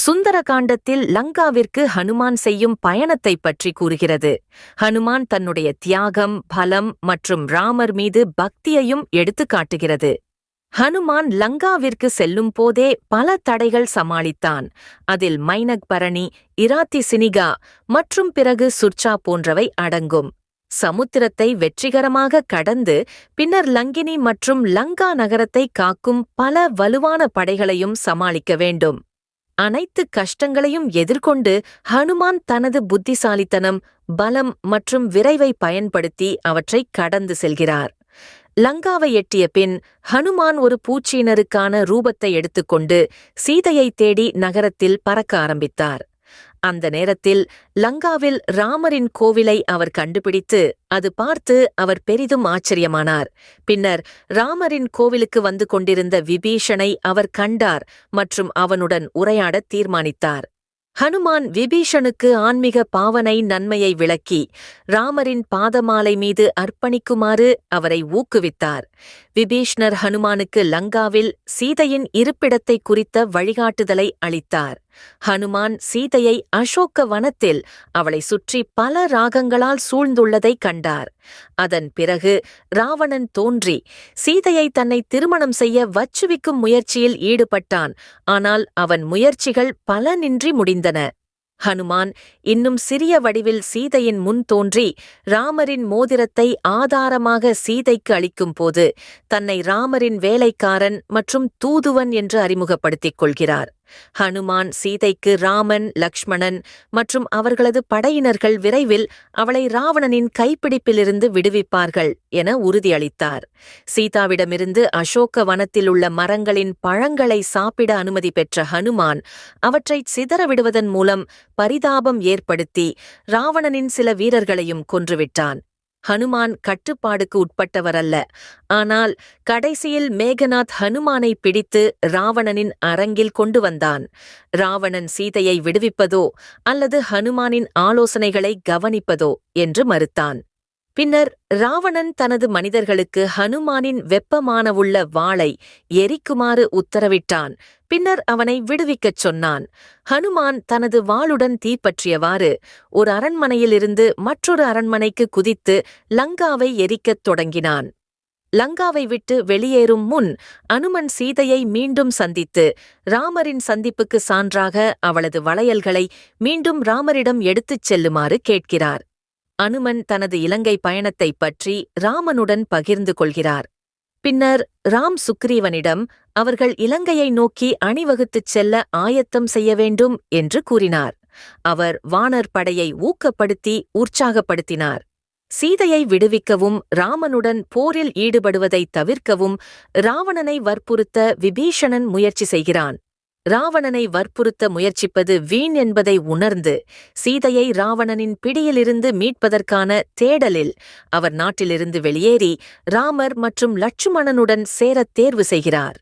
சுந்தரகாண்டத்தில் லங்காவிற்கு ஹனுமான் செய்யும் பயணத்தைப் பற்றி கூறுகிறது. ஹனுமான் தன்னுடைய தியாகம், பலம் மற்றும் ராமர் மீது பக்தியையும் எடுத்துக்காட்டுகிறது. ஹனுமான் லங்காவிற்கு செல்லும் போதே பல தடைகள் சமாளித்தான். அதில் மைனக் பரணி, இராத்தி சினிகா மற்றும் பிறகு சுர்ச்சா போன்றவை அடங்கும். சமுத்திரத்தை வெற்றிகரமாக கடந்து பின்னர் லங்கினி மற்றும் லங்கா நகரத்தை காக்கும் பல வலுவான படைகளையும் சமாளிக்க வேண்டும். அனைத்து கஷ்டங்களையும் எதிர்கொண்டு ஹனுமான் தனது புத்திசாலித்தனம், பலம் மற்றும் விரைவை பயன்படுத்தி அவற்றை கடந்து செல்கிறார். லங்காவை எட்டிய பின் ஹனுமான் ஒரு பூச்சியினருக்கான ரூபத்தை எடுத்துக்கொண்டு சீதையை தேடி நகரத்தில் பறக்க ஆரம்பித்தார். அந்த நேரத்தில் லங்காவில் ராமரின் கோவிலை அவர் கண்டுபிடித்து அது பார்த்து அவர் பெரிதும் ஆச்சரியமானார். பின்னர் ராமரின் கோவிலுக்கு வந்து கொண்டிருந்த விபீஷணை அவர் கண்டார் மற்றும் அவனுடன் உரையாடத் தீர்மானித்தார். ஹனுமான் விபீஷணுக்கு ஆன்மீக பாவனை நன்மையை விளக்கி ராமரின் பாதமாலை மீது அர்ப்பணிக்குமாறு அவரை ஊக்குவித்தார். விபீஷ்ணர் ஹனுமானுக்கு லங்காவில் சீதையின் இருப்பிடத்தை குறித்த வழிகாட்டுதலை அளித்தார். ஹனுமான் சீதையை அசோக வனத்தில் அவளை சுற்றி பல ராகங்களால் சூழ்ந்துள்ளதை கண்டார். அதன் பிறகு ராவணன் தோன்றி சீதையை தன்னை திருமணம் செய்ய வச்சுவிக்கும் முயற்சியில் ஈடுபட்டான். ஆனால் அவன் முயற்சிகள் பலனின்றி முடிந்தன. ஹனுமான் இன்னும் சிறிய வடிவில் சீதையின் முன் தோன்றி ராமரின் மோதிரத்தை ஆதாரமாக சீதைக்கு அளிக்கும் போது தன்னை ராமரின் வேலைக்காரன் மற்றும் தூதுவன் என்று அறிமுகப்படுத்திக் கொள்கிறார். ஹனுமான் சீதைக்கு ராமன், லக்ஷ்மணன் மற்றும் அவர்களது படையினர்கள் விரைவில் அவளை ராவணனின் கைப்பிடிப்பிலிருந்து விடுவிப்பார்கள் என உறுதியளித்தார். சீதாவிடமிருந்து அசோக வனத்தில் உள்ள மரங்களின் பழங்களை சாப்பிட அனுமதி பெற்ற ஹனுமான் அவற்றை சிதறவிடுவதன் மூலம் பரிதாபம் ஏற்படுத்தி ராவணனின் சில வீரர்களையும் கொன்றுவிட்டான். ஹனுமான் கட்டுப்பாடுக்கு உட்பட்டவரல்ல. ஆனால் கடைசியில் மேகநாத் ஹனுமானை பிடித்து ராவணனின் அரங்கில் கொண்டு வந்தான். ராவணன் சீதையை விடுவிப்பதோ அல்லது ஹனுமானின் ஆலோசனைகளை கவனிப்பதோ என்று மறுத்தான். பின்னர் ராவணன் தனது மனிதர்களுக்கு ஹனுமானின் வெப்பமானவுள்ள வாளை எரிக்குமாறு உத்தரவிட்டான். பின்னர் அவனை விடுவிக்கச் சொன்னான். ஹனுமான் தனது வாளுடன் தீப்பற்றியவாறு ஒரு அரண்மனையிலிருந்து மற்றொரு அரண்மனைக்கு குதித்து லங்காவை எரிக்கத் தொடங்கினான். லங்காவை விட்டு வெளியேறும் முன் அனுமன் சீதையை மீண்டும் சந்தித்து ராமரின் சந்திப்புக்கு சான்றாக அவளது வளையல்களை மீண்டும் ராமரிடம் எடுத்துச் செல்லுமாறு கேட்கிறார். அனுமன் தனது இலங்கை பயணத்தைப் பற்றி ராமனுடன் பகிர்ந்து கொள்கிறார். பின்னர் ராம் சுக்ரீவனிடம் அவர்கள் இலங்கையை நோக்கி அணிவகுத்துச் செல்ல ஆயத்தம் செய்ய வேண்டும் என்று கூறினார். அவர் வானர் படையை ஊக்கப்படுத்தி உற்சாகப்படுத்தினார். சீதையை விடுவிக்கவும் ராமனுடன் போரில் ஈடுபடுவதைத் தவிர்க்கவும் ராவணனை வற்புறுத்த விபீஷணன் முயற்சி செய்கிறான். ராவணனை வற்புறுத்த முயற்சிப்பது வீண் என்பதை உணர்ந்து சீதையை ராவணனின் பிடியிலிருந்து மீட்பதற்கான தேடலில் அவர் நாட்டிலிருந்து வெளியேறி ராமர் மற்றும் லட்சுமணனுடன் சேரத் தேர்வு செய்கிறார்.